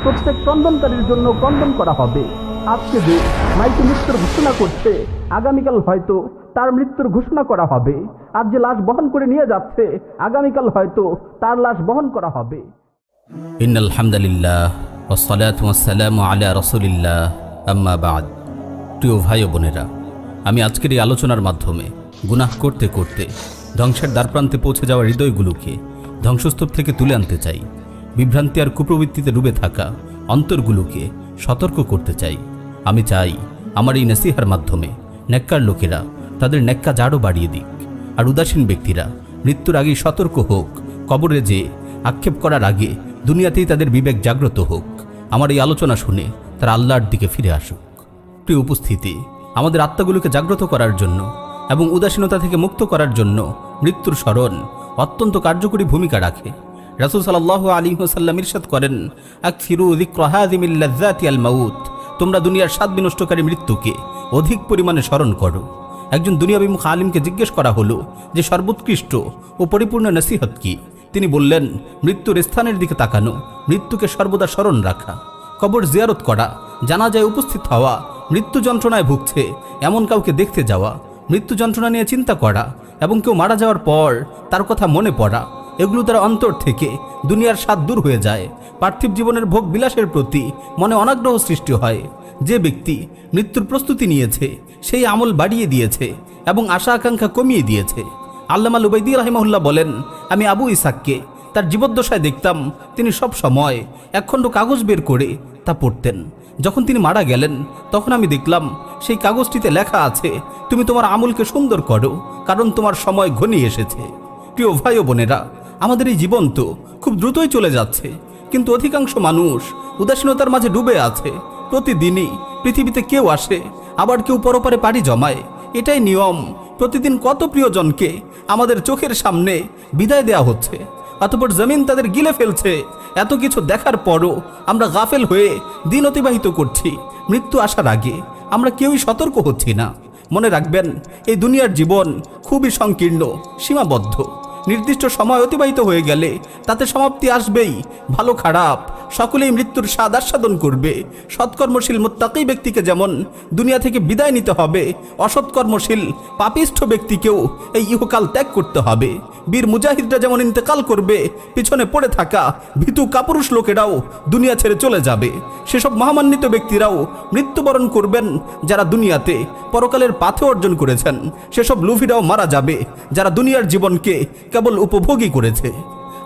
প্রত্যেক ক্রন্দনকারীর জন্য ক্রন্দন করা হবে। আজকে যে মাইকে মৃত্যুর ঘোষণা করছে, আগামীকাল হয়তো তার মৃত্যুর ঘোষণা করা হবে। আর যে লাশ বহন করে নিয়ে যাচ্ছে, আগামীকাল হয়তো তার লাশ বহন করা হবে। ইন্নাল হামদুলিল্লাহ ওয়াসসালাতু ওয়াসসালামু আলা রাসূলিল্লাহ, আম্মা বাদ। প্রিয় ভাই ও বোনেরা, আমি আজকের এই আলোচনার মাধ্যমে গুনাহ করতে করতে ধ্বংসের দ্বারপ্রান্তে পৌঁছে যাওয়া হৃদয়গুলোকে ধ্বংসস্তূপ থেকে তুলে আনতে চাই। বিভ্রান্তি আর কুপ্রবৃত্তিতে ডুবে থাকা অন্তরগুলোকে সতর্ক করতে চাই। আমি চাই আমার এই নসিহার মাধ্যমে নেককার লোকেরা তাদের নেককা জাড়ও বাড়িয়ে দিক, আর উদাসীন ব্যক্তিরা মৃত্যুর আগেই সতর্ক হোক। কবরে যে আক্ষেপ করার আগে দুনিয়াতেই তাদের বিবেক জাগ্রত হোক। আমার এই আলোচনা শুনে তারা আল্লাহর দিকে ফিরে আসুক। প্রিয় উপস্থিতি, আমাদের আত্মাগুলোকে জাগ্রত করার জন্য এবং উদাসীনতা থেকে মুক্ত করার জন্য মৃত্যুর স্মরণ অত্যন্ত কার্যকরী ভূমিকা রাখে। রাসূল সাল্লাল্লাহু আলাইহি ওয়াসাল্লাম ইরশাদ করেন, আকসিরু যিকরা হাযিমিল লাযযাতি আল মাউত। তোমরা দুনিয়ার স্বাদ বিনষ্টকারী মৃত্যুকে অধিক পরিমাণে স্মরণ করো। একজন দুনিয়াবিমুখ আলিমকে জিজ্ঞেস করা হলো যে সর্বোৎকৃষ্ট ও পরিপূর্ণ নসিহত কি? তিনি বললেন, মৃত্যুর স্থানের দিকে তাকানো, মৃত্যুকে সর্বদা স্মরণ রাখা, কবর জিয়ারত করা, জানাজায় উপস্থিত হওয়া, মৃত্যু যন্ত্রণায় ভুগছে এমন কাউকে দেখতে যাওয়া, মৃত্যু যন্ত্রণা নিয়ে চিন্তা করা এবং কেউ মারা যাওয়ার পর তার কথা মনে পড়া। এগুলো তার অন্তর থেকে দুনিয়ার স্বাদ দূর হয়ে যায়। পার্থিব জীবনের ভোগ বিলাসের প্রতি মনে অনাগ্রহ সৃষ্টি হয়। যে ব্যক্তি মৃত্যুর প্রস্তুতি নিয়েছে সেই আমল বাড়িয়ে দিয়েছে এবং আশা আকাঙ্ক্ষা কমিয়ে দিয়েছে। আল্লামা লুবাইদি রাহিমাহুল্লাহ বলেন, আমি আবু ইসাককে তার জীবদ্দশায় দেখতাম তিনি সব সময় একখণ্ড কাগজ বের করে তা পড়তেন। যখন তিনি মারা গেলেন তখন আমি দেখলাম সেই কাগজটিতে লেখা আছে, তুমি তোমার আমলকে সুন্দর করো, কারণ তোমার সময় ঘনিয়ে এসেছে। প্রিয় ভাই ও বোনেরা, আমাদের এই জীবন তো খুব দ্রুতই চলে যাচ্ছে, কিন্তু অধিকাংশ মানুষ উদাসীনতার মাঝে ডুবে আছে। প্রতিদিনই পৃথিবীতে কেউ আসে, আবার কেউ পরপারে পাড়ি জমায়। এটাই নিয়ম। প্রতিদিন কত প্রিয়জনকে আমাদের চোখের সামনে বিদায় দেয়া হচ্ছে, অতঃপর জমিন তাদের গিলে ফেলছে। এত কিছু দেখার পরও আমরা গাফেল হয়ে দিন অতিবাহিত করছি। মৃত্যু আসার আগে আমরা কেউই সতর্ক হচ্ছি না। মনে রাখবেন, এই দুনিয়ার জীবন খুবই সংকীর্ণ, সীমাবদ্ধ। নির্দিষ্ট সময় অতিবাহিত হয়ে গেলে তাতে সমাপ্তি আসবেই। ভালো খারাপ সকলেই মৃত্যুর স্বাদ আস্বাদন করবে। সৎকর্মশীল মুত্তাকী ব্যক্তিকে যেমন দুনিয়া থেকে বিদায় নিতে হবে, অসৎকর্মশীল পাপিষ্ঠ ব্যক্তিকেও এই ইহকাল ত্যাগ করতে হবে। বীর মুজাহিদরা যেমন ইন্তেকাল করবে, পিছনে পড়ে থাকা ভীতু কাপুরুষ লোকেরাও দুনিয়া ছেড়ে চলে যাবে। সেসব মহামান্বিত ব্যক্তিরাও মৃত্যুবরণ করবেন যারা দুনিয়াতে পরকালের পাথে অর্জন করেছেন। সেসব লুভিরাও মারা যাবে যারা দুনিয়ার জীবনকে কেবল উপভোগই করেছে।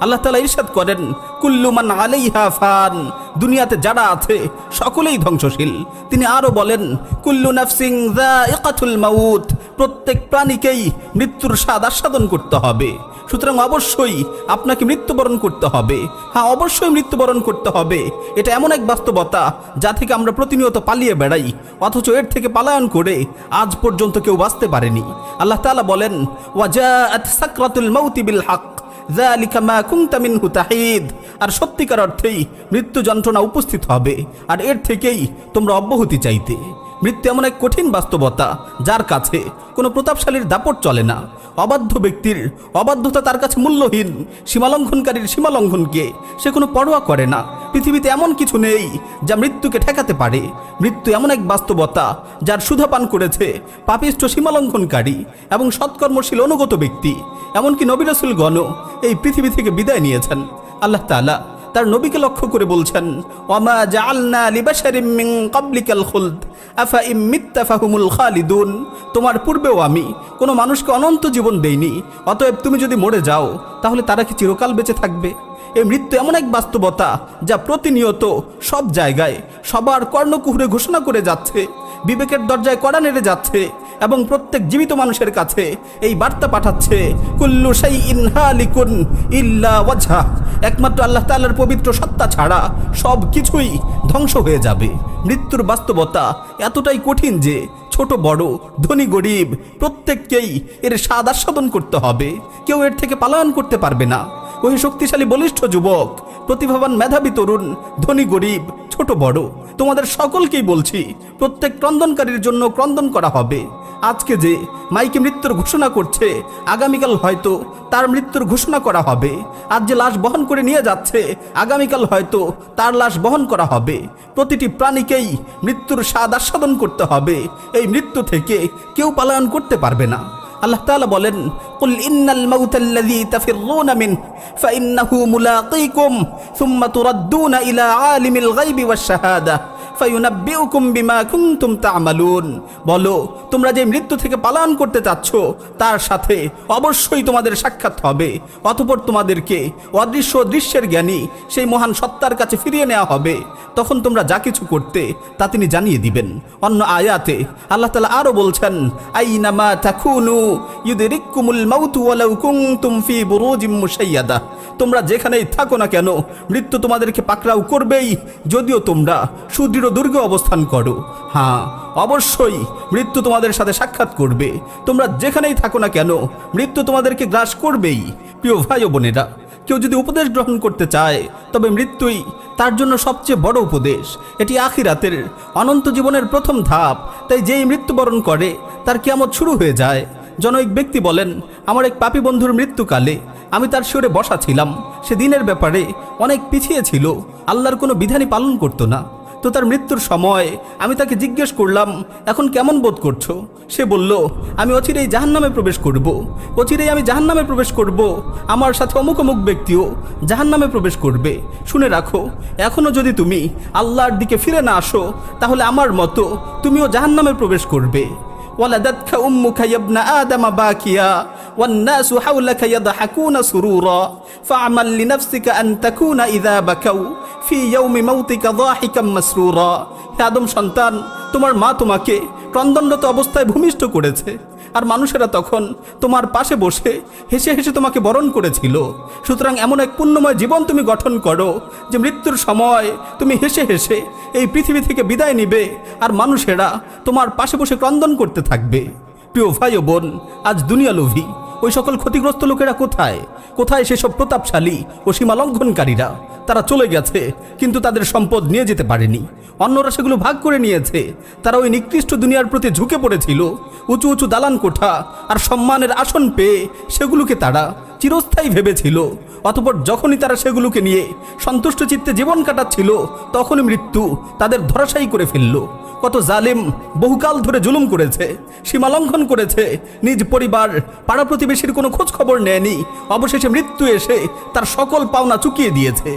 আল্লাহ তাআলা ইরশাদ করেন, কুল্লু মান আলাইহা ফান। দুনিয়াতে যারা আছে সকলেই ধ্বংসশীল। তিনি আরো বলেন, কুল্লু নাফসিন যায়িকাতুল মাউত। প্রত্যেক প্রাণীকেই মৃত্যুর স্বাদ আস্বাদন করতে হবে। সুতরাং অবশ্যই আপনাকে মৃত্যুবরণ করতে হবে। হ্যাঁ, অবশ্যই মৃত্যুবরণ করতে হবে। এটা এমন এক বাস্তবতা যা থেকে আমরা প্রতিনিয়ত পালিয়ে বেড়াই, অথচ এর থেকে পালায়ন করে আজ পর্যন্ত কেউ বাঁচতে পারেনি। আল্লাহ তাআলা বলেন, ওয়াজাআত সাকরাতুল মাউতি বিল হক যালিকা মা কুনতা মিনহু তাহিদ। আর সত্যিকার অর্থেই মৃত্যু যন্ত্রণা উপস্থিত হবে, আর এর থেকেই তোমরা অব্যাহতি চাইতে। মৃত্যু এমন এক কঠিন বাস্তবতা যার কাছে কোনো প্রতাপশালীর দাপট চলে না। অবাধ্য ব্যক্তির অবাধ্যতা তার কাছে মূল্যহীন। সীমালঙ্ঘনকারীর সীমালঙ্ঘনকে সে কোনো পরোয়া করে না। পৃথিবীতে এমন কিছু নেই যা মৃত্যুকে ঠেকাতে পারে। মৃত্যু এমন এক বাস্তবতা যার সুধা পান করেছে পাপিষ্ঠ সীমালঙ্ঘনকারী এবং সৎকর্মশীল অনুগত ব্যক্তি। এমনকি নবী রাসূলগণও এই পৃথিবী থেকে বিদায় নিয়েছেন। আল্লাহ তাআলা তার নবীকে লক্ষ্য করে বলছেন, ওয়ামা জাআলনা লিবাশারিম মিন ক্বাবলিকাল খুলদ আফা ইম মিত্তা ফাহুমুল খালিদুন। তোমার পূর্বেও আমি কোনো মানুষকে অনন্ত জীবন দেইনি, অতএব তুমি যদি মরে যাও তাহলে তারা কি চিরকাল বেঁচে থাকবে? এই মৃত্যু এমন এক বাস্তবতা যা প্রতিনিয়ত সব জায়গায় সবার কর্ণকুহরে ঘোষণা করে যাচ্ছে, বিবেকের দরজায় কড়া নেড়ে যাচ্ছে এবং প্রত্যেক জীবিত মানুষের কাছে এই বার্তা পাঠাচ্ছে, কুল্লু শাইইন হালিকুন ইল্লা ওয়াজহা। একমাত্র আল্লাহ তাআলার পবিত্র সত্তা ছাড়া সব কিছুই ধ্বংস হয়ে যাবে। মৃত্যুর বাস্তবতা এতটাই কঠিন যে ছোট বড়, ধনী গরিব প্রত্যেককেই এর স্বাদ আস্বাদন করতে হবে। কেউ এর থেকে পালায়ন করতে পারবে না। ওই শক্তিশালী বলিষ্ঠ যুবক, প্রতিভাবান মেধাবী তরুণ, ধনী গরিব, ছোট বড়, তোমাদের সকলকেই বলছি, প্রত্যেক ক্রন্দনকারীর জন্য ক্রন্দন করা হবে। আজকে যে মাইকে মৃত্যুর ঘোষণা করছে, আগামীকাল হয়তো তার মৃত্যুর ঘোষণা করা হবে। আজ যে লাশ বহন করে নিয়ে যাচ্ছে, আগামীকাল হয়তো তার লাশ বহন করা হবে। প্রতিটি প্রাণীকেই মৃত্যুর স্বাদ আস্বাদন করতে হবে। এই মৃত্যু থেকে কেউ পালায়ন করতে পারবে না। আল্লাহ তাআলা বলেন, কুল ইন্নাল মাউতাল্লাযী তাফিররুনা মিনহু ফাইন্নাহু মুলাকীকুম সুম্মা তুরাদ্দুনা ইলা আলিমিল গায়বি ওয়াশ শাহাদা ফায়ুনাব্বিউকুম বিমা কুনতুম তা'মালুন। বলো, তোমরা যে মৃত্যু থেকে পালায়ন করতে চাচ্ছ তার সাথে অবশ্যই তোমাদের সাক্ষাৎ হবে। অতঃপর তোমাদেরকে অদৃশ্য দৃশ্যের জ্ঞানী সেই মহান সত্তার কাছে ফিরিয়ে নেওয়া হবে। তখন তোমরা যা কিছু করতে তা তিনি জানিয়ে দিবেন। অন্য আয়াতে আল্লাহ তাআলা আরো বলছেন, আইনামা তাকুনু ইউদরিকুমুল মাউতু ওয়ালাউ কুনতুম ফি বুরুজিম মুশাইয়াদা। তোমরা যেখানেই থাকো না কেন মৃত্যু তোমাদেরকে পাকড়াও করবেই, যদিও তোমরা সুদৃঢ় দুর্গে অবস্থান করো। হ্যাঁ, অবশ্যই মৃত্যু তোমাদের সাথে সাক্ষাৎ করবে। তোমরা যেখানেই থাকো না কেন মৃত্যু তোমাদেরকে গ্রাস করবেই। প্রিয় ভাই ও বোনেরা, কেউ যদি উপদেশ গ্রহণ করতে চায় তবে মৃত্যুই তার জন্য সবচেয়ে বড় উপদেশ। এটি আখিরাতের অনন্ত জীবনের প্রথম ধাপ। তাই যেই মৃত্যুবরণ করে তার কিয়ামত শুরু হয়ে যায়। জনৈক ব্যক্তি বলেন, আমার এক পাপী বন্ধুর মৃত্যুকালে আমি তার শিরে বসা ছিলাম। সে দিনের ব্যাপারে অনেক পিছিয়ে ছিল, আল্লাহর কোনো বিধানই পালন করতো না। তো তার মৃত্যুর সময় আমি তাকে জিজ্ঞেস করলাম, এখন কেমন বোধ করছো? সে বলল, আমি অচিরেই জাহান্নামে প্রবেশ করব। অচিরেই আমি জাহান্নামে প্রবেশ করব। আমার সাথে অমুক অমুক ব্যক্তিও জাহান্নামে প্রবেশ করবে। শুনে রাখো, এখনও যদি তুমি আল্লাহর দিকে ফিরে না আসো তাহলে আমার মতো তুমিও জাহান্নামে প্রবেশ করবে। ولدتك أمك يا ابن آدم باكيا والناس حولك يضحكون سرورا فاعمل لنفسك أن تكون إذا بكوا في يوم موتك ضاحكا مسرورا। হে আদম সন্তান, তোমার মা তোমাকে ক্রন্দনরত অবস্থায় ভূমিষ্ঠ করেছে, আর মানুষেরা তখন তোমার পাশে বসে হেসে হেসে তোমাকে বরণ করেছিল। সুতরাং এমন এক পুণ্যময় জীবন তুমি গঠন করো যে মৃত্যুর সময় তুমি হেসে হেসে এই পৃথিবী থেকে বিদায় নিবে, আর মানুষেরা তোমার পাশে বসে ক্রন্দন করতে থাকবে। প্রিয় ভাই ও বোন, আজ দুনিয়া লোভী ওই সকল ক্ষতিগ্রস্ত লোকেরা কোথায়? কোথায় সেসব প্রতাপশালী ও সীমা লঙ্ঘনকারীরা? তারা চলে গেছে, কিন্তু তাদের সম্পদ নিয়ে যেতে পারেনি। অন্যরা সেগুলো ভাগ করে নিয়েছে। তারা ওই নিকৃষ্ট দুনিয়ার প্রতি ঝুঁকে পড়েছিল। উঁচু উঁচু দালান কোঠা আর সম্মানের আসন পেয়ে সেগুলোকে তারা চিরস্থায়ী ভেবেছিল। অতঃপর যখনই তারা সেগুলোকে নিয়ে সন্তুষ্ট চিত্তে জীবন কাটাচ্ছিল, তখনই মৃত্যু তাদের ধরাশায়ী করে ফেলল। কত জালিম বহুকাল ধরে জুলুম করেছে, সীমালঙ্ঘন করেছে, নিজ পরিবার পাড়া প্রতিবেশীর কোনো খোঁজ খবর নেয়নি। অবশেষে মৃত্যু এসে তার সকল পাওনা চুকিয়ে দিয়েছে।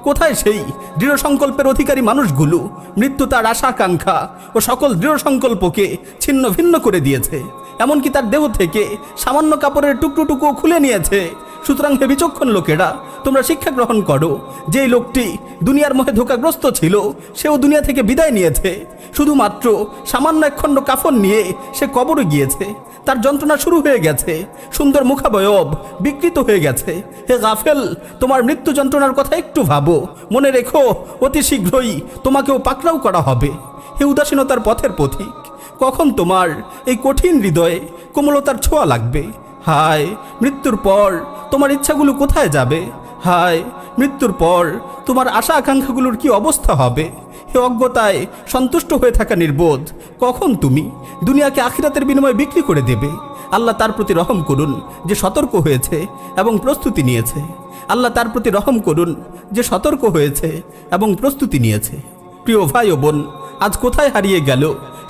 কোথায় সেই দৃঢ় সংকল্পের অধিকারী মানুষগুলো? মৃত্যু তার আশা আকাঙ্ক্ষা ও সকল দৃঢ় সংকল্পকে ছিন্ন ভিন্ন করে দিয়েছে। এমনকি তার দেহ থেকে সামান্য কাপড়ের টুকরো খুলে নিয়েছে। সুতরাং হে বিচক্ষণ লোকেরা, তোমরা শিক্ষা গ্রহণ করো। যেই লোকটি দুনিয়ার মোহে ধোঁকাগ্রস্ত ছিল, সেও দুনিয়া থেকে বিদায় নিয়েছে। শুধুমাত্র সামান্য এক খণ্ড কাফন নিয়ে সে কবরে গিয়েছে। তার যন্ত্রণা শুরু হয়ে গেছে, সুন্দর মুখাবয়ব বিকৃত হয়ে গেছে। হে গাফেল, তোমার মৃত্যু যন্ত্রণার কথা একটু ভাবো। মনে রেখো, অতি শীঘ্রই তোমাকেও পাকড়াও করা হবে। হে উদাসীনতার পথের পথিক, কখন তোমার এই কঠিন হৃদয়ে কোমলতার ছোঁয়া লাগবে? হায়, মৃত্যুর পর তোমার ইচ্ছাগুলো কোথায় যাবে? হায়, মৃত্যুর পর তোমার আশা আকাঙ্ক্ষাগুলোর কি অবস্থা হবে? হে অজ্ঞতায় সন্তুষ্ট হয়ে থাকা নির্বোধ, কখন তুমি দুনিয়াকে আখিরাতের বিনিময়ে বিক্রি করে দেবে? আল্লাহ তার প্রতি রহম করুন যে সতর্ক হয়েছে এবং প্রস্তুতি নিয়েছে। আল্লাহ তার প্রতি রহম করুন যে সতর্ক হয়েছে এবং প্রস্তুতি নিয়েছে। প্রিয় ভাই ও বোন, আজ কোথায় হারিয়ে গেল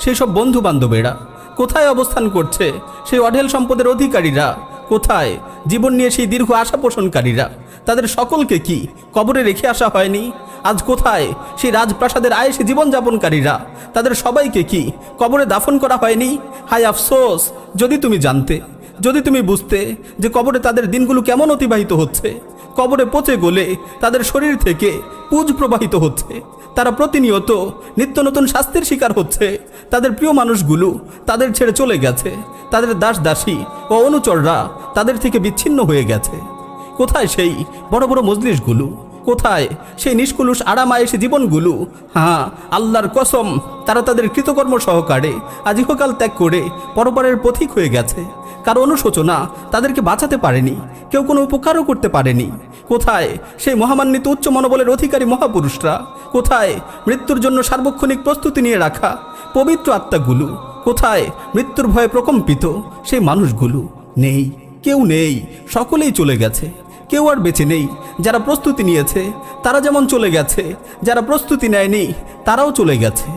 সেই সব বন্ধু বান্ধবেরা? কোথায় অবস্থান করছে সেই অঢেল সম্পদের অধিকারীরা? কোথায় জীবন নিয়ে সেই দীর্ঘ আশা পোষণকারীরা? তাদের সকলকে কি কবরে রেখে আসা হয়নি? আজ কোথায় সেই রাজপ্রাসাদের আয়েশে জীবনযাপনকারীরা? তাদের সবাইকে কি কবরে দাফন করা হয়নি? হায় আফসোস, যদি তুমি জানতে, যদি তুমি বুঝতে যে কবরে তাদের দিনগুলো কেমন অতিবাহিত হচ্ছে। কবরে পচে গলে তাদের শরীর থেকে পুজ প্রবাহিত হচ্ছে। তারা প্রতিনিয়ত নিত্য নতুন শাস্তির শিকার হচ্ছে। তাদের প্রিয় মানুষগুলো তাদের ছেড়ে চলে গেছে। তাদের দাস দাসী ও অনুচররা তাদের থেকে বিচ্ছিন্ন হয়ে গেছে। কোথায় সেই বড় বড় মজলিসগুলো? কোথায় সেই নিষ্কলুষ আরামায়েশী জীবনগুলো? হ্যাঁ, আল্লাহর কসম, তারা তাদের কৃতকর্ম সহকারে আজ ইহকাল ত্যাগ করে পরপারের পথিক হয়ে গেছে। কারো অনুশোচনা তাদেরকে বাঁচাতে পারেনি, কেউ কোনো উপকারও করতে পারেনি। কোথায় সেই মহামান্বিত উচ্চ মনোবলের অধিকারী মহাপুরুষরা? কোথায় মৃত্যুর জন্য সার্বক্ষণিক প্রস্তুতি নিয়ে রাখা পবিত্র আত্মাগুলো? কোথায় মৃত্যুর ভয়ে প্রকম্পিত সেই মানুষগুলো? নেই, কেউ নেই, সকলেই চলে গেছে। কেউ আর বেঁচে নেই। যারা প্রস্তুতি নিয়েছে তারা যেমন চলে গেছে, যারা প্রস্তুতি নেয়নি তারাও চলে গেছে।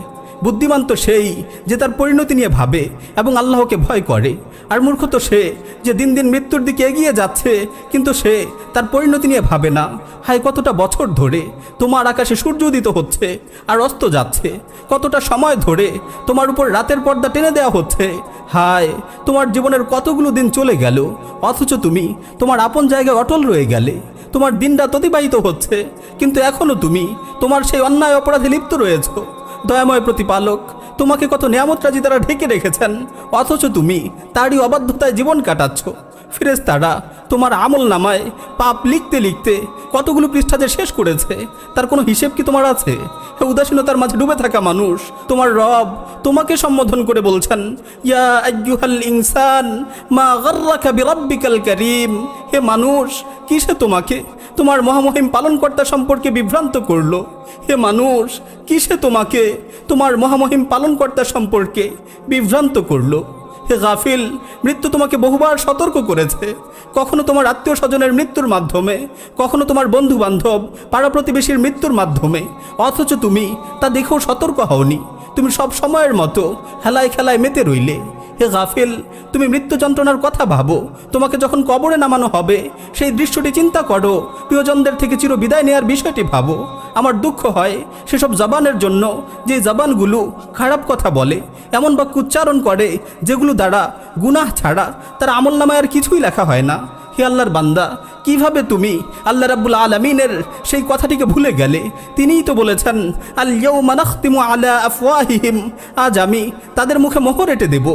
বুদ্ধিমান তো সেই যে তার পরিণতি নিয়ে ভাবে এবং আল্লাহকে ভয় করে, আর মূর্খ তো সে যে দিন দিন মৃত্যুর দিকে এগিয়ে যাচ্ছে কিন্তু সে তার পরিণতি নিয়ে ভাবে না। হায়, কতটা বছর ধরে তোমার আকাশে সূর্য উদিত হচ্ছে আর অস্ত যাচ্ছে, কতটা সময় ধরে তোমার উপর রাতের পর্দা টেনে দেওয়া হচ্ছে। হায়, তোমার জীবনের কতগুলো দিন চলে গেল, অথচ তুমি তোমার আপন জায়গায় অটল রয়ে গেলে। তোমার দিনরাত অতিবাহিত হচ্ছে কিন্তু এখনও তুমি তোমার সেই অন্যায় অপরাধে লিপ্ত রয়েছ। দয়াময় প্রতিপালক তোমাকে কত নিয়ামত রাজি তারা ঢেকে রেখেছেন, অথচ তুমি তারই অবাধ্যতায় জীবন কাটাচ্ছ। ফেরেশতারা তোমার আমল নামায় পাপ লিখতে লিখতে কতগুলো পৃষ্ঠা যে শেষ করেছে তার কোনো হিসেব কি তোমার আছে? উদাসীনতার মাঝে ডুবে থাকা মানুষ, তোমার রব তোমাকে সম্বোধন করে বলছেন, ইয়া আইয়ুহাল ইনসান মা গাররাকা বিরাব্বিকাল কারীম। হে মানুষ, কিসে তোমাকে তোমার মহামহিম পালনকর্তা সম্পর্কে বিভ্রান্ত করলো? হে মানুষ, কিসে তোমাকে তোমার মহামহিম পালনকর্তা সম্পর্কে বিভ্রান্ত করলো? হে গাফিল, মৃত্যু তোমাকে বহুবার সতর্ক করেছে, কখনো তোমার আত্মীয় স্বজনের মৃত্যুর মাধ্যমে, কখনো তোমার বন্ধু বান্ধব পাড়া প্রতিবেশীর মৃত্যুর মাধ্যমে, অথচ তুমি তা দেখেও সতর্ক হওনি। তুমি সব সময়ের মতো হেলায় খেলায় মেতে রইলে। হে গাফিল, তুমি মৃত্যু যন্ত্রণার কথা ভাবো, তোমাকে যখন কবরে নামানো হবে সেই দৃশ্যটি চিন্তা করো, প্রিয়জনদের থেকে চির বিদায় নেওয়ার বিষয়টি ভাবো। আমার দুঃখ হয় সেসব জবানের জন্য যে জবানগুলো খারাপ কথা বলে, এমন বাক্য উচ্চারণ করে যেগুলো দ্বারা গুনাহ ছাড়া তার আমলনামায় আর কিছুই লেখা হয় না। হে আল্লাহর বান্দা, কিভাবে তুমি আল্লাহ রাব্বুল আলামিনের সেই কথাটিকে ভুলে গেলে? তিনিই তো বলেছেন, আল ইয়াউমা নাখতিমু আলা আফওয়াহিহিম, আজ আমি তাদের মুখে মোহর এঁটে দেব।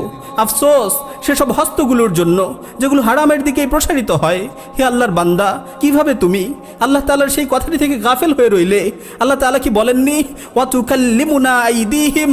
আফসোস সেসব হস্তগুলোর জন্য যেগুলো হারামের দিকেই প্রসারিত হয়। হে আল্লাহর বান্দা, কিভাবে তুমি আল্লাহ তাআলার সেই কথাটি থেকে গাফেল হয়ে রইলে? আল্লাহ তাআলা কি বলেননি, ওয়া তুকাল্লিমুনা আইদিহিম,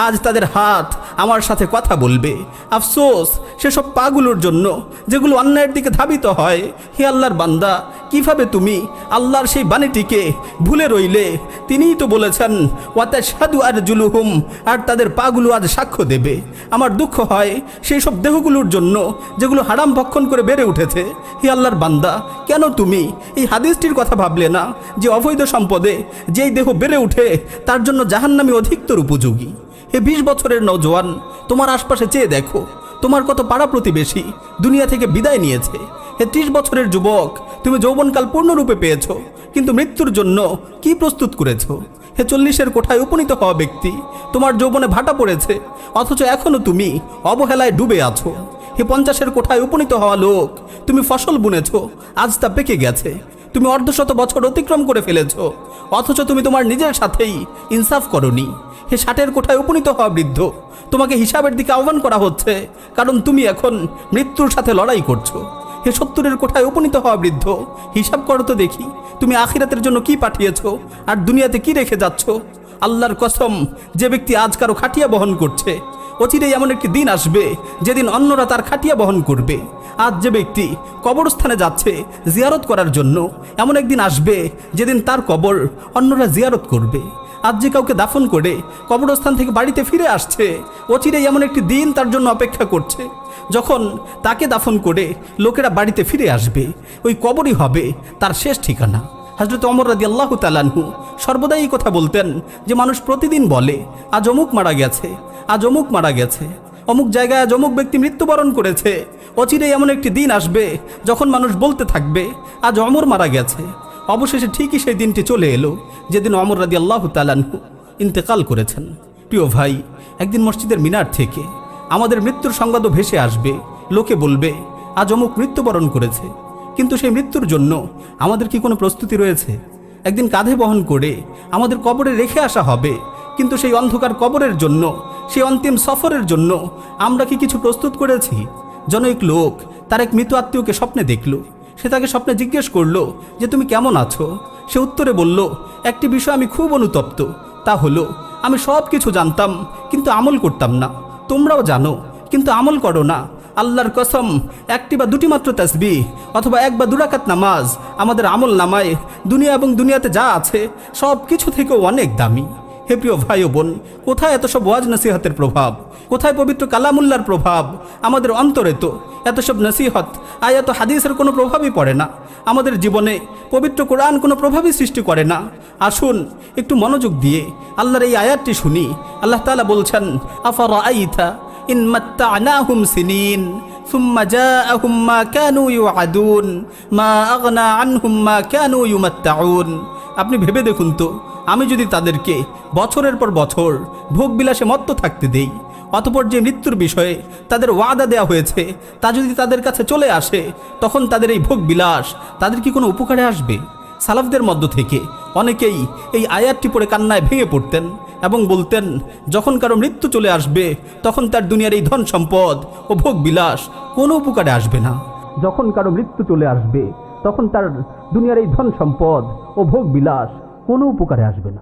আজ তাদের হাত আমার সাথে কথা বলবে। আফসোস সেসব পাগুলোর জন্য যেগুলো অন্যায়ের দিকে ধাবিত হয়। হে আল্লাহর বান্দা, কিভাবে তুমি আল্লাহর সেই বাণীটিকে ভুলে রইলে? তিনিই তো বলেছেন, ওয়া তাশহাদু আরজুলুহুম, আর তাদের পাগুলো আজ সাক্ষ্য দেবে। আমার দুঃখ হয় সেই সব দেহগুলোর জন্য যেগুলো হারাম ভক্ষণ করে বেড়ে উঠেছে। হে আল্লাহর বান্দা, কেন তুমি এই হাদিসটির কথা ভাবলে না যে অবৈধ সম্পদে যেই দেহ বেড়ে উঠে তার জন্য জাহান্নামী অধিকতর উপযোগী? হে 20 বছরের নওজোয়ান, তোমার আশপাশে চেয়ে দেখো, তোমার কত পাড়া প্রতিবেশী দুনিয়া থেকে বিদায় নিয়েছে। হে 30 বছরের যুবক, তুমি যৌবনকাল পূর্ণরূপে পেয়েছ, কিন্তু মৃত্যুর জন্য কি প্রস্তুত করেছ? হে 40-এর কোঠায় উপনীত হওয়া ব্যক্তি, তোমার যৌবনে ভাটা পড়েছে, অথচ এখনও তুমি অবহেলায় ডুবে আছো। হে 50-এর কোঠায় উপনীত হওয়া লোক, তুমি ফসল বুনেছ, আজ তা পেকে গেছে। তুমি অর্ধশত বছর অতিক্রম করে ফেলেছ, অথচ তুমি তোমার নিজের সাথেই ইনসাফ করনি। হে 60-এর কোঠায় উপনীত হওয়া বৃদ্ধ, তোমাকে হিসাবের দিকে আহ্বান করা হচ্ছে, কারণ তুমি এখন মৃত্যুর সাথে লড়াই করছো। হে 70-এর কোঠায় উপনীত হওয়া বৃদ্ধ, হিসাব করো তো দেখি তুমি আখিরাতের জন্য কি পাঠিয়েছো আর দুনিয়াতে কি রেখে যাচ্ছ। আল্লাহর কসম, যে ব্যক্তি আজ কারো খাটিয়া বহন করছে, অচিরেই এমন একটি দিন আসবে যেদিন অন্যরা তার খাটিয়া বহন করবে। আজ যে ব্যক্তি কবরস্থানে যাচ্ছে জিয়ারত করার জন্য, এমন একদিন আসবে যেদিন তার কবর অন্যরা জিয়ারত করবে। আজ যে কাউকে দাফন করে কবরস্থান থেকে বাড়িতে ফিরে আসছে, অচিরেই এমন একটি দিন তার জন্য অপেক্ষা করছে যখন তাকে দাফন করে লোকেরা বাড়িতে ফিরে আসবে। ওই কবরই হবে তার শেষ ঠিকানা। হযরত ওমর রাদিয়াল্লাহু তাআলা আনহু সর্বদাই এই কথা বলতেন যে মানুষ প্রতিদিন বলে, আজ অমুক মারা গেছে, আজ অমুক মারা গেছে, অমুক জায়গায় আজ অমুক ব্যক্তি মৃত্যুবরণ করেছে। অচিরেই এমন একটি দিন আসবে যখন মানুষ বলতে থাকবে, আজ ওমর মারা গেছে। অবশেষে ঠিকই সেই দিনটি চলে এলো যেদিন ওমর রাদিয়াল্লাহু তাআলা আনহু ইন্তেকাল করেছেন। প্রিয় ভাই, একদিন মসজিদের মিনার থেকে আমাদের মৃত্যুর সংবাদও ভেসে আসবে। লোকে বলবে, আজ অমুক মৃত্যুবরণ করেছে, কিন্তু সেই মৃত্যুর জন্য আমাদের কি কোনো প্রস্তুতি রয়েছে? একদিন কাঁধে বহন করে আমাদের কবরে রেখে আসা হবে, কিন্তু সেই অন্ধকার কবরের জন্য, সেই অন্তিম সফরের জন্য আমরা কি কিছু প্রস্তুত করেছি? জনৈক লোক তার এক মৃত আত্মীয়কে স্বপ্নে দেখল। সে তাকে স্বপ্নে জিজ্ঞেস করলো যে তুমি কেমন আছো? সে উত্তরে বলল, একটি বিষয় আমি খুব অনুতপ্ত, তা হলো আমি সব কিছু জানতাম কিন্তু আমল করতাম না। তোমরাও জানো কিন্তু আমল করো না। আল্লাহর কসম, একটি বা দুটি মাত্র তাসবিহ অথবা 1 বা 2 রাকাত নামাজ আমাদের আমল নামায় দুনিয়া এবং দুনিয়াতে যা আছে সব কিছু থেকেও অনেক দামি। হে প্রিয় ভাই ও বোন, কোথায় এত সব ওয়াজ নসিহতের প্রভাব, কোথায় পবিত্র কালামুল্লার প্রভাব? আমাদের অন্তরে তো এত সব নসিহত আয়াত হাদিসের কোনো প্রভাবই পড়ে না। আমাদের জীবনে পবিত্র কোরআন কোনো প্রভাবই সৃষ্টি করে না। আসুন একটু মনোযোগ দিয়ে আল্লাহর এই আয়াতটি শুনি। আল্লাহ তাআলা বলছেন, আফারাআইতা ইন মাত্তা'নাহুম সিনিন সুম্মা জাআহুম মা কানু ইউআদুন মা আগনা আনহুম মা কানু ইউমাত্তাউন। আপনি ভেবে দেখুন তো, আমি যদি তাদেরকে বছরের পর বছর ভোগবিলাসে মত্ত থাকতে দেই, অতঃপর যে মৃত্যুর বিষয়ে তাদের ওয়াদা দেওয়া হয়েছে তা যদি তাদের কাছে চলে আসে, তখন তাদের এই ভোগবিলাস তাদের কি কোনো উপকারে আসবে? সালাফদের মধ্য থেকে অনেকেই এই আয়াতটি পড়ে কান্নায় ভেঙে পড়তেন এবং বলতেন, যখন কারো মৃত্যু চলে আসবে তখন তার দুনিয়ার এই ধন সম্পদ ও ভোগবিলাস কোনো উপকারে আসবে না। যখন কারো মৃত্যু চলে আসবে তখন তার দুনিয়ার এই ধন সম্পদ ও ভোগ বিলাস কোনো উপকারে আসবে না।